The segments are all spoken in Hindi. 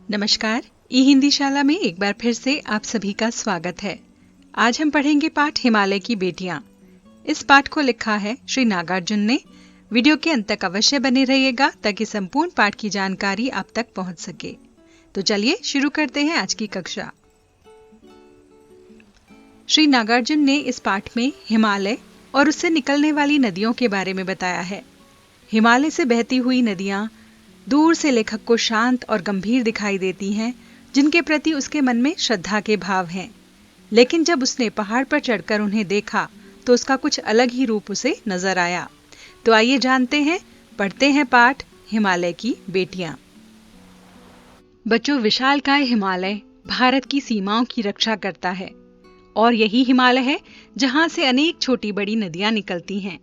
नमस्कार। ई हिंदी शाला में एक बार फिर से आप सभी का स्वागत है। आज हम पढ़ेंगे पाठ हिमालय की बेटियां। इस पाठ को लिखा है श्री नागार्जुन ने। वीडियो के अंत तक अवश्य बने रहिएगा ताकि संपूर्ण पाठ की जानकारी आप तक पहुंच सके। तो चलिए शुरू करते हैं आज की कक्षा। श्री नागार्जुन ने इस पाठ में हिमालय और उससे निकलने वाली नदियों के बारे में बताया है। हिमालय से बहती हुई नदियां दूर से लेखक को शांत और गंभीर दिखाई देती हैं, जिनके प्रति उसके मन में श्रद्धा के भाव हैं। लेकिन जब उसने पहाड़ पर चढ़कर उन्हें देखा तो उसका कुछ अलग ही रूप उसे नजर आया। तो आइए जानते हैं, पढ़ते हैं पाठ हिमालय की बेटियां। बच्चों, विशालकाय हिमालय भारत की सीमाओं की रक्षा करता है और यही हिमालय है जहां से अनेक छोटी बड़ी नदियां निकलती हैं।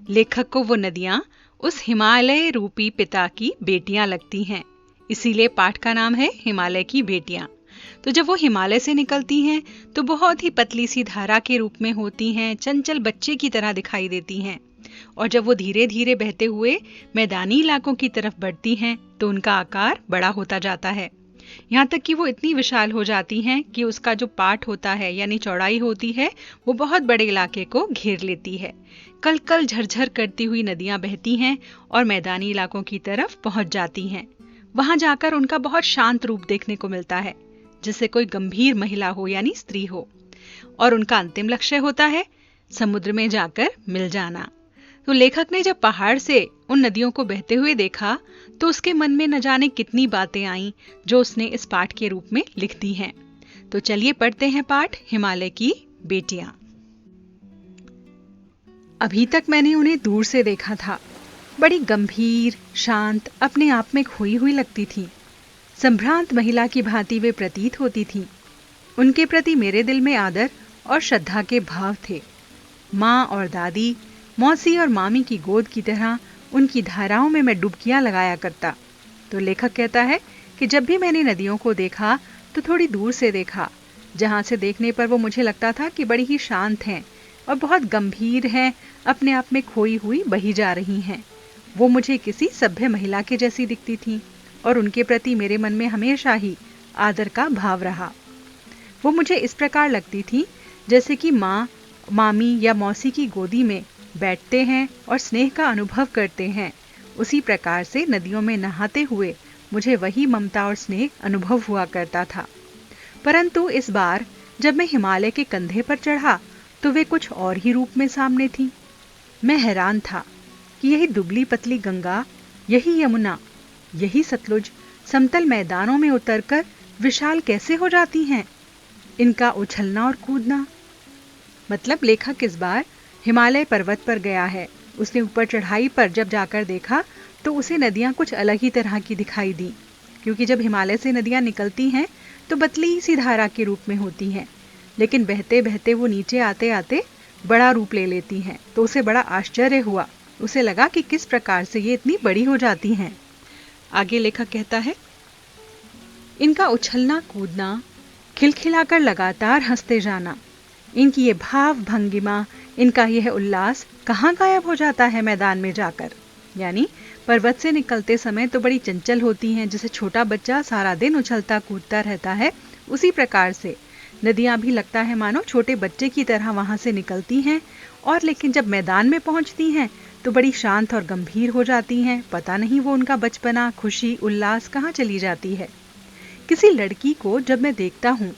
लेखक को वो नदियां उस हिमालय रूपी पिता की बेटियां लगती हैं, इसीलिए पाठ का नाम है हिमालय की बेटियां। तो जब वो हिमालय से निकलती हैं तो बहुत ही पतली सी धारा के रूप में होती हैं, चंचल बच्चे की तरह दिखाई देती हैं। और जब वो धीरे धीरे बहते हुए मैदानी इलाकों की तरफ बढ़ती हैं तो उनका आकार बड़ा होता जाता है, यहाँ तक कि वो इतनी विशाल हो जाती हैं कि उसका जो पाठ होता है यानी चौड़ाई होती है वो बहुत बड़े इलाके को घेर लेती है। कल कल झरझर करती हुई नदियां बहती हैं और मैदानी इलाकों की तरफ पहुंच जाती हैं। वहां जाकर उनका बहुत शांत रूप देखने को मिलता है, जैसे कोई गंभीर महिला हो यानी स्त्री हो। और उनका अंतिम लक्ष्य होता है समुद्र में जाकर मिल जाना। तो लेखक ने जब पहाड़ से उन नदियों को बहते हुए देखा तो उसके मन में न जाने कितनी बातें आईं जो उसने इस पाठ के रूप में लिख दी हैं। तो चलिए पढ़ते हैं पाठ हिमालय की बेटियां। अभी तक मैंने उन्हें दूर से देखा था। बड़ी गंभीर, शांत, अपने आप में खोई हुई लगती थी। संभ्रांत महिला की भांति वे प्रतीत होती थीं। उनके प्रति मेरे दिल में आदर और श्रद्धा के भाव थे। माँ और दादी, मौसी और मामी की गोद की तरह उनकी धाराओं में मैं डुबकियां लगाया करता। तो लेखक कहता है कि जब भी मैंने नदियों को देखा तो थोड़ी दूर से देखा, जहां से देखने पर वो मुझे लगता था कि बड़ी ही शांत हैं और बहुत गंभीर हैं, अपने आप में खोई हुई बही जा रही हैं। वो मुझे किसी सभ्य महिला के जैसी दिखती थीं और उनके प्रति मेरे मन में हमेशा ही आदर का भाव रहा। वो मुझे इस प्रकार लगती थी जैसे कि माँ, मामी या मौसी की गोदी में बैठते हैं और स्नेह का अनुभव करते हैं। उसी प्रकार से नदियों में नहाते हुए मुझे वही ममता और स्नेह अनुभव हुआ करता था। परंतु इस बार जब मैं हिमालय के कंधे पर चढ़ा तो वे कुछ और ही रूप में सामने थीं। मैं हैरान था कि यही दुबली पतली गंगा, यही यमुना, यही सतलुज समतल मैदानों में उतरकर विशाल कैसे हो जाती हैं। इनका उछलना और कूदना, मतलब लेखक इस बार हिमालय पर्वत पर गया है। उसने ऊपर चढ़ाई पर जब जाकर देखा तो उसे नदियां कुछ अलग ही तरह की दिखाई दी, क्योंकि जब हिमालय से नदियां निकलती हैं तो पतली सी धारा के रूप में होती हैं, लेकिन बहते बहते वो नीचे आते आते बड़ा रूप ले लेती हैं। तो उसे बड़ा आश्चर्य हुआ। उसे लगा कि किस प्रकार से ये इतनी बड़ी हो जाती हैं। आगे लेखक कहता है, इनका उछलना कूदना, खिलखिलाकर लगातार हंसते जाना, इनकी ये भाव भंगिमा, इनका यह उल्लास कहाँ गायब हो जाता है मैदान में जाकर। यानी पर्वत से निकलते समय तो बड़ी चंचल होती हैं, जैसे छोटा बच्चा सारा दिन उछलता कूदता रहता है, उसी प्रकार से नदियां भी लगता है मानो छोटे बच्चे की तरह वहां से निकलती हैं। और लेकिन जब मैदान में पहुंचती हैं तो बड़ी शांत और गंभीर हो जाती हैं। पता नहीं वो उनका बचपना, खुशी, उल्लास कहाँ चली जाती है। किसी लड़की को जब मैं देखता हूँ,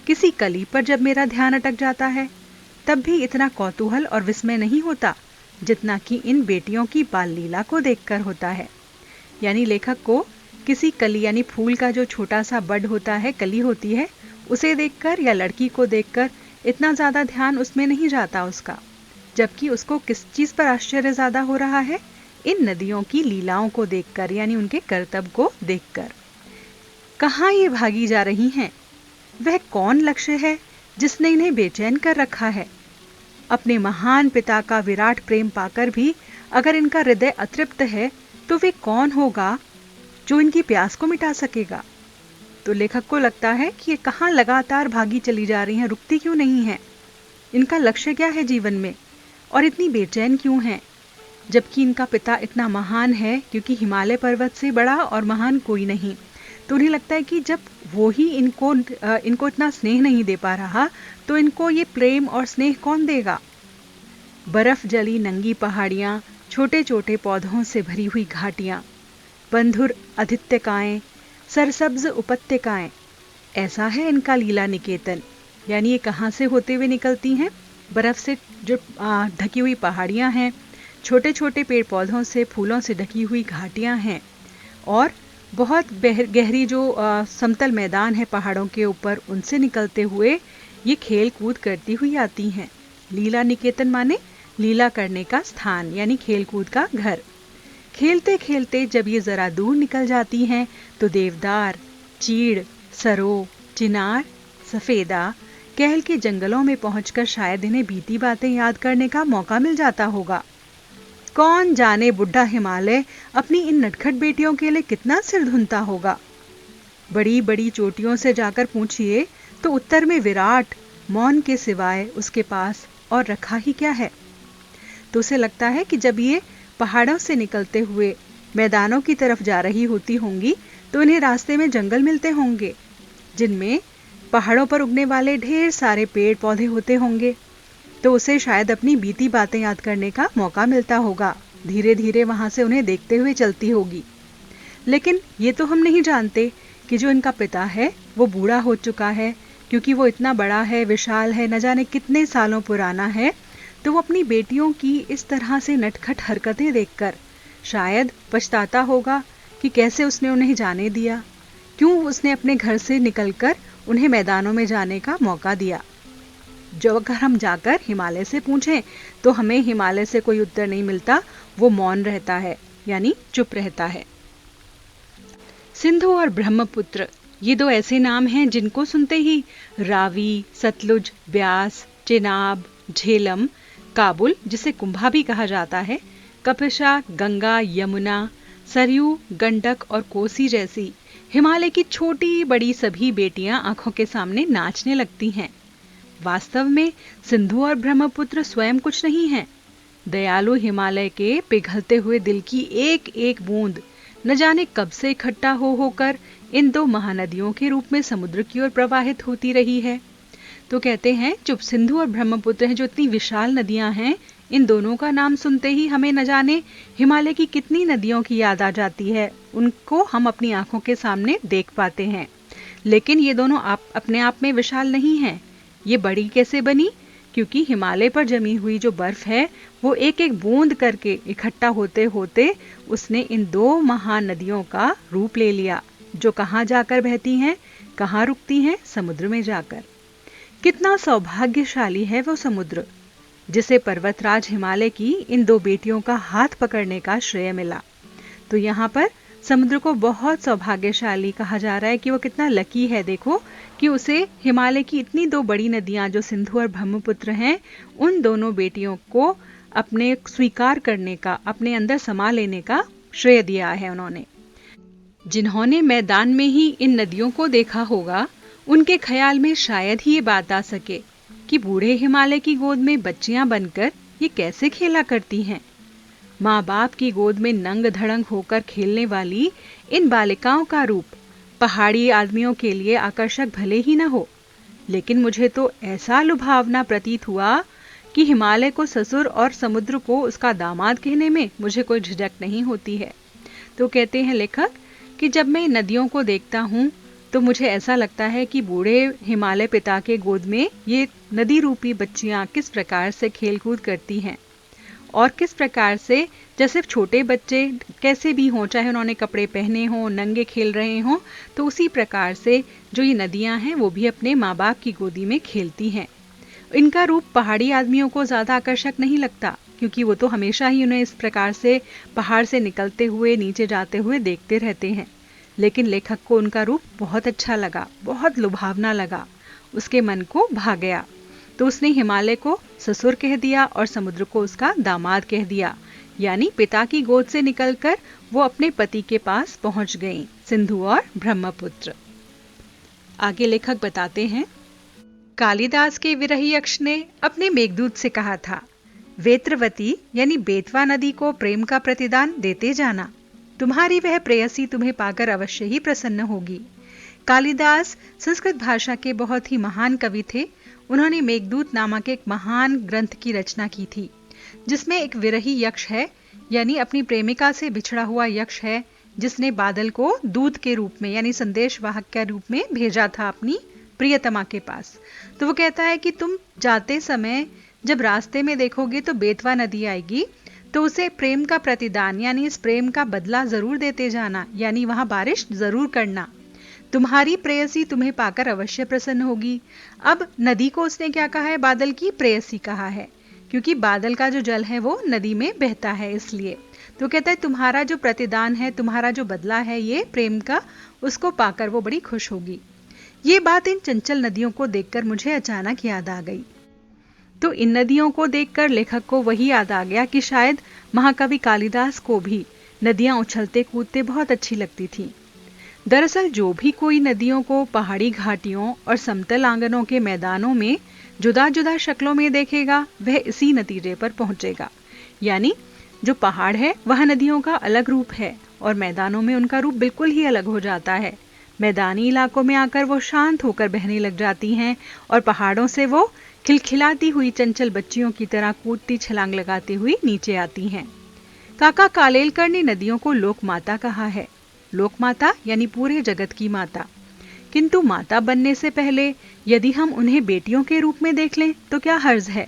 किसी कली पर जब मेरा ध्यान अटक जाता है, तब भी इतना कौतूहल और विस्मय नहीं होता जितना कि इन बेटियों की बाल लीला को देखकर होता है। यानी लेखक को किसी कली यानी फूल का जो छोटा सा बड होता है, कली होती है, उसे देखकर या लड़की को देखकर इतना ज्यादा ध्यान उसमें नहीं जाता उसका, जबकि उसको किस चीज पर आश्चर्य ज्यादा हो रहा है, इन नदियों की लीलाओं को देखकर, यानी उनके करतब को देखकर। कहाँ ये भागी जा रही हैं? वह कौन लक्ष्य है जिसने इन्हें बेचैन कर रखा है? अपने महान पिता का विराट प्रेम पाकर भी अगर इनका हृदय अतृप्त है तो वे कौन होगा जो इनकी प्यास को मिटा सकेगा? तो लेखक को लगता है कि ये कहाँ लगातार भागी चली जा रही हैं, रुकती क्यों नहीं है? इनका लक्ष्य क्या है जीवन में और इतनी बेचैन क्यों हैं? जबकि इनका पिता इतना महान है, क्योंकि हिमालय पर्वत से बड़ा और महान कोई नहीं। तो उन्हें लगता है कि जब वो ही इनको इतना स्नेह नहीं दे पा रहा तो इनको ये प्रेम और स्नेह कौन देगा। बर्फ जली नंगी पहाड़ियां, छोटे छोटे पौधों से भरी हुई घाटियां, बंधुर आदित्यकाएं, सरसब्ज उपत्यकाएं, ऐसा है इनका लीला निकेतन। यानी ये कहाँ से होते हुए निकलती हैं? बर्फ से जो ढकी हुई पहाड़ियां हैं, छोटे छोटे पेड़ पौधों से फूलों से ढकी हुई घाटियां हैं और बहुत गहरी जो समतल मैदान है पहाड़ों के ऊपर, उनसे निकलते हुए ये खेल कूद करती हुई आती हैं। लीला निकेतन माने लीला करने का स्थान, यानी खेल कूद का घर। खेलते खेलते जब ये जरा दूर निकल जाती हैं तो देवदार, चीड़, सरो, चिनार, सफेदा, कहल के जंगलों में पहुंचकर शायद इन्हें बीती बातें याद करने का मौका मिल जाता होगा। कौन जाने बुढ़ा हिमालय अपनी इन नटखट बेटियों के लिए कितना सिर धुनता होगा। बड़ी बड़ी चोटियों से जाकर पूछिए तो उत्तर में विराट मौन के सिवाय उसके पास और रखा ही क्या है। तो उसे लगता है कि जब ये पहाड़ों से निकलते हुए मैदानों की तरफ जा रही होती होंगी तो इन्हें रास्ते में जंगल मिलते होंगे जिनमें पहाड़ों पर उगने वाले ढेर सारे पेड़ पौधे होते होंगे। तो उसे शायद अपनी बीती बातें याद करने का मौका मिलता होगा। धीरे धीरे वहां से उन्हें देखते हुए चलती होगी। लेकिन ये तो हम नहीं जानते कि जो इनका पिता है वो बूढ़ा हो चुका है, क्योंकि वो इतना बड़ा है, विशाल है, न जाने कितने सालों पुराना है। तो वो अपनी बेटियों की इस तरह से नटखट हरकतें देखकर शायद पछताता होगा कि कैसे उसने उन्हें जाने दिया, क्यों उसने अपने घर से निकलकर उन्हें मैदानों में जाने का मौका दिया। जो अगर हम जाकर हिमालय से पूछें तो हमें हिमालय से कोई उत्तर नहीं मिलता, वो मौन रहता है, यानी चुप रहता है। सिंधु और ब्रह्मपुत्र ये दो ऐसे नाम हैं जिनको सुनते ही रावी, सतलुज, ब्यास, चेनाब, झेलम, काबुल जिसे कुंभा भी कहा जाता है, कपिशा, गंगा, यमुना, सरयू, गंडक और कोसी जैसी हिमालय की छोटी बड़ी सभी बेटियां आंखों के सामने नाचने लगती हैं। वास्तव में सिंधु और ब्रह्मपुत्र स्वयं कुछ नहीं है। दयालु हिमालय के पिघलते हुए दिल की एक एक बूंद न जाने कब से इकट्ठा हो होकर इन दो महानदियों के रूप में समुद्र की ओर प्रवाहित होती रही है। तो कहते हैं जो सिंधु और ब्रह्मपुत्र हैं, जो इतनी विशाल नदियां हैं, इन दोनों का नाम सुनते ही हमें न जाने हिमालय की कितनी नदियों की याद आ जाती है। उनको हम अपनी आंखों के सामने देख पाते हैं। लेकिन ये दोनों अपने आप में विशाल नहीं हैं। ये बड़ी कैसे बनी? क्योंकि हिमालय पर जमी हुई जो बर्फ है वो एक एक बूंद करके इकट्ठा होते होते उसने इन दो महान नदियों का रूप ले लिया, जो कहाँ जाकर बहती हैं, कहाँ रुकती हैं? समुद्र में जाकर। कितना सौभाग्यशाली है वो समुद्र जिसे पर्वतराज हिमालय की इन दो बेटियों का हाथ पकड़ने का श्रेय मिला। तो यहाँ पर समुद्र को बहुत सौभाग्यशाली कहा जा रहा है कि वो कितना लकी है। देखो कि उसे हिमालय की इतनी दो बड़ी नदियां जो सिंधु और ब्रह्मपुत्र हैं, उन दोनों बेटियों को अपने स्वीकार करने का, अपने अंदर समा लेने का श्रेय दिया है उन्होंने। जिन्होंने मैदान में ही इन नदियों को देखा होगा, उनके ख्याल में शायद ही ये बात आ सके कि बूढ़े हिमालय की गोद में बच्चियां बनकर ये कैसे खेला करती हैं। माँ बाप की गोद में नंग धड़ंग होकर खेलने वाली इन बालिकाओं का रूप पहाड़ी आदमियों के लिए आकर्षक भले ही न हो, लेकिन मुझे तो ऐसा लुभावना प्रतीत हुआ कि हिमालय को ससुर और समुद्र को उसका दामाद कहने में मुझे कोई झिझक नहीं होती है। तो कहते हैं लेखक कि जब मैं नदियों को देखता हूँ तो मुझे ऐसा लगता है कि बूढ़े हिमालय पिता के गोद में ये नदी रूपी बच्चियां किस प्रकार से खेलकूद करती हैं और किस प्रकार से जैसे छोटे बच्चे कैसे भी हों, चाहे उन्होंने कपड़े पहने हों, नंगे खेल रहे हों, तो उसी प्रकार से जो ये नदियां हैं वो भी अपने माँ बाप की गोदी में खेलती हैं। इनका रूप पहाड़ी आदमियों को ज़्यादा आकर्षक नहीं लगता, क्योंकि वो तो हमेशा ही उन्हें इस प्रकार से पहाड़ से निकलते हुए नीचे जाते हुए देखते रहते हैं। लेकिन लेखक को उनका रूप बहुत अच्छा लगा, बहुत लुभावना लगा, उसके मन को भा गया। तो उसने हिमालय को ससुर कह दिया और समुद्र को उसका दामाद कह दिया, यानी पिता की गोद से निकलकर वो अपने पति के पास पहुंच गईं, सिंधु और ब्रह्मपुत्र। आगे लेखक बताते हैं, कालिदास के विरही यक्ष ने अपने मेघदूत से कहा था, वेत्रवती यानी बेतवा नदी को प्रेम का प्रतिदान देते जाना। तुम्हारी वह प्रेयसी तुम्हें पाकर अवश्य ही प्रसन्न होगी। कालिदास संस्कृत भाषा के बहुत ही महान कवि थे। उन्होंने मेघदूत नामक एक महान ग्रंथ की रचना की थी, जिसमें एक विरही यक्ष है, यानी अपनी प्रेमिका से बिछड़ा हुआ यक्ष है, जिसने बादल को दूत के रूप में यानी संदेशवाहक के रूप में भेजा था अपनी प्रियतमा के पास। तो वो कहता है कि तुम जाते समय जब रास्ते में देखोगे तो बेतवा नदी आएगी, तो उसे प्रेम का प्रतिदान यानी इस प्रेम का बदला जरूर देते जाना, यानी वहां बारिश जरूर करना। तुम्हारी प्रेयसी तुम्हें पाकर अवश्य प्रसन्न होगी। अब नदी को उसने क्या कहा है? बादल की प्रेयसी कहा है, क्योंकि बादल का जो जल है वो नदी में बहता है, इसलिए। तो कहता है तुम्हारा जो प्रतिदान है, तुम्हारा जो बदला है ये प्रेम का, उसको पाकर वो बड़ी खुश होगी। ये बात इन चंचल नदियों को देखकर मुझे अचानक याद आ गई। तो इन नदियों को देखकर लेखक को वही याद आ गया कि शायद महाकवि कालिदास को भी नदियां उछलते कूदते बहुत अच्छी लगती थी। दरअसल जो भी कोई नदियों को पहाड़ी घाटियों और समतल आंगनों के मैदानों में जुदा जुदा शक्लों में देखेगा, वह इसी नतीजे पर पहुंचेगा। यानी जो पहाड़ है वह नदियों का अलग रूप है और मैदानों में उनका रूप बिल्कुल ही अलग हो जाता है। मैदानी इलाकों में आकर वो शांत होकर बहने लग जाती हैं और पहाड़ों से वो खिलखिलाती हुई चंचल बच्चियों की तरह कूदती छलांग लगाती हुई नीचे आती हैं। काका कालेलकर ने नदियों को लोक माता कहा है। लोक माता यानी पूरे जगत की माता। किंतु माता बनने से पहले यदि हम उन्हें बेटियों के रूप में देख लें तो क्या हर्ज है?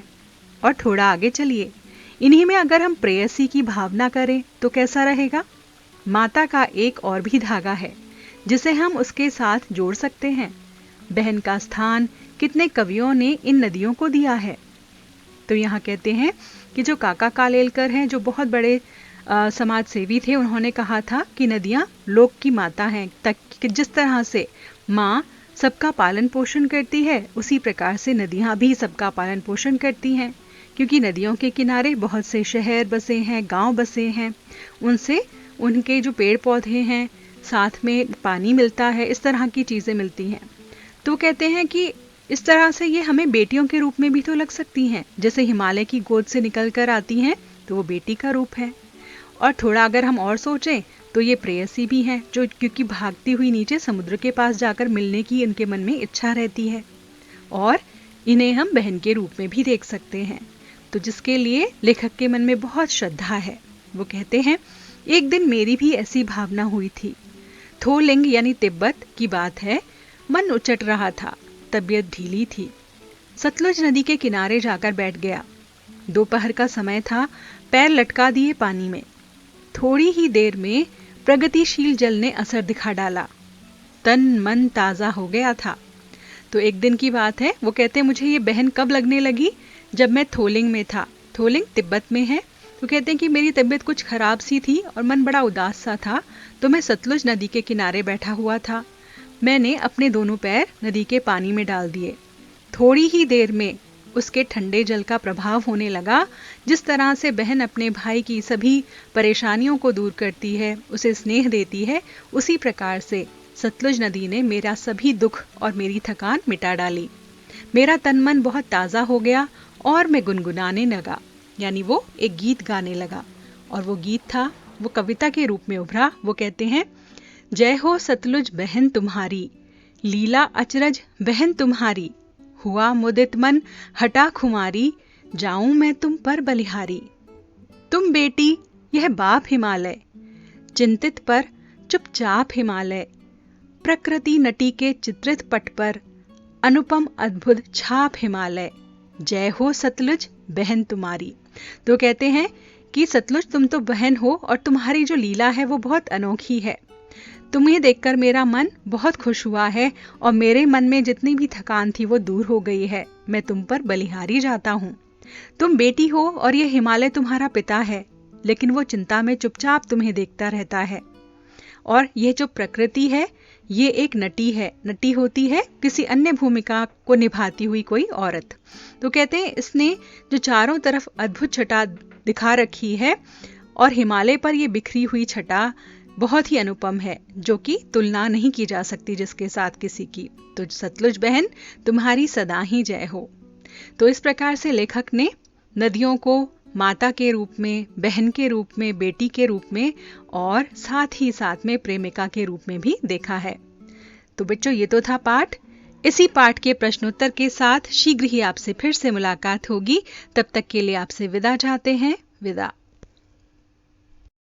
और थोड़ा आगे चलिए, इन्हीं में अगर हम प्रेयसी की भावना करें तो कैसा रहेगा? माता का एक और भी धागा है जिसे हम उसके साथ जोड़ सकते हैं। बहन का स्थान कितने कवियों ने इन नदियों को दिया है। तो यहाँ कहते हैं कि जो काका कालेलकर हैं, जो बहुत बड़े समाज सेवी थे, उन्होंने कहा था कि नदियाँ लोक की माता हैं, तक कि जिस तरह से माँ सबका पालन पोषण करती है, उसी प्रकार से नदियाँ भी सबका पालन पोषण करती हैं। क्योंकि नदियों के किनारे बहुत से शहर बसे हैं, गांव बसे हैं, उनसे उनके जो पेड़ पौधे हैं, साथ में पानी मिलता है, इस तरह की चीज़ें मिलती हैं। तो कहते हैं कि इस तरह से ये हमें बेटियों के रूप में भी तो लग सकती हैं। जैसे हिमालय की गोद से निकल कर आती हैं तो वो बेटी का रूप है। और थोड़ा अगर हम और सोचें तो ये प्रेयसी भी हैं, जो क्योंकि भागती हुई नीचे समुद्र के पास जाकर मिलने की इनके मन में इच्छा रहती है। और इन्हें हम बहन के रूप में भी देख सकते हैं, तो जिसके लिए लेखक के मन में बहुत श्रद्धा है। वो कहते हैं, एक दिन मेरी भी ऐसी भावना हुई थी। थोलिंग यानी तिब्बत की बात है। मन उचट रहा था, तबीयत ढीली थी। सतलुज नदी के किनारे जाकर बैठ गया। दोपहर का समय था। पैर लटका दिए पानी में। थोड़ी ही देर में प्रगतिशील जल ने असर दिखा डाला। तन मन ताजा हो गया था। तो एक दिन की बात है। वो कहते, मुझे ये बहन कब लगने लगी? जब मैं थोलिंग में था। थोलिंग तिब्बत में है। वो कहते हैं कि मेरी तबीयत कुछ खराब सी थी और मन बड़ा उदास सा था, तो मैं सतलुज नदी के किनारे बैठा हुआ था। मैंने अपने दोनों पैर नदी के पानी में डाल दिए। थोड़ी ही देर में उसके ठंडे जल का प्रभाव होने लगा। जिस तरह से बहन अपने भाई की सभी परेशानियों को दूर करती है, उसे स्नेह देती है, उसी प्रकार से सतलुज नदी ने मेरा सभी दुख और मेरी थकान मिटा डाली। मेरा तन मन बहुत ताज़ा हो गया और मैं गुनगुनाने लगा, यानी वो एक गीत गाने लगा। और वो गीत था, वो कविता के रूप में उभरा। वो कहते हैं, जय हो सतलुज बहन तुम्हारी, लीला अचरज बहन तुम्हारी, हुआ मुदित मन हटा खुमारी, जाऊं मैं तुम पर बलिहारी। तुम बेटी यह बाप हिमालय, चिंतित पर चुपचाप हिमालय, प्रकृति नटी के चित्रित पट पर, अनुपम अद्भुत छाप हिमालय, जय हो सतलुज बहन तुम्हारी। तो कहते हैं कि सतलुज तुम तो बहन हो और तुम्हारी जो लीला है वो बहुत अनोखी है। तुम्हें देखकर मेरा मन बहुत खुश हुआ है और मेरे मन में जितनी भी थकान थी वो दूर हो गई है। मैं तुम पर बलिहारी जाता हूँ। तुम बेटी हो और ये हिमालय तुम्हारा पिता है, लेकिन वो चिंता में चुपचाप तुम्हें देखता रहता है। और ये जो प्रकृति है ये एक नटी है। नटी होती है किसी अन्य भूमिका को निभाती हुई कोई औरत। तो कहते हैं इसने जो चारों तरफ अद्भुत छटा दिखा रखी है और हिमालय पर ये बिखरी हुई छटा बहुत ही अनुपम है, जो कि तुलना नहीं की जा सकती जिसके साथ किसी की। तो सतलुज बहन तुम्हारी सदा ही जय हो। तो इस प्रकार से लेखक ने नदियों को माता के रूप में, बहन के रूप में, बेटी के रूप में और साथ ही साथ में प्रेमिका के रूप में भी देखा है। तो बच्चों, ये तो था पाठ। इसी पाठ के प्रश्नोत्तर के साथ शीघ्र ही आपसे फिर से मुलाकात होगी। तब तक के लिए आपसे विदा चाहते हैं। विदा।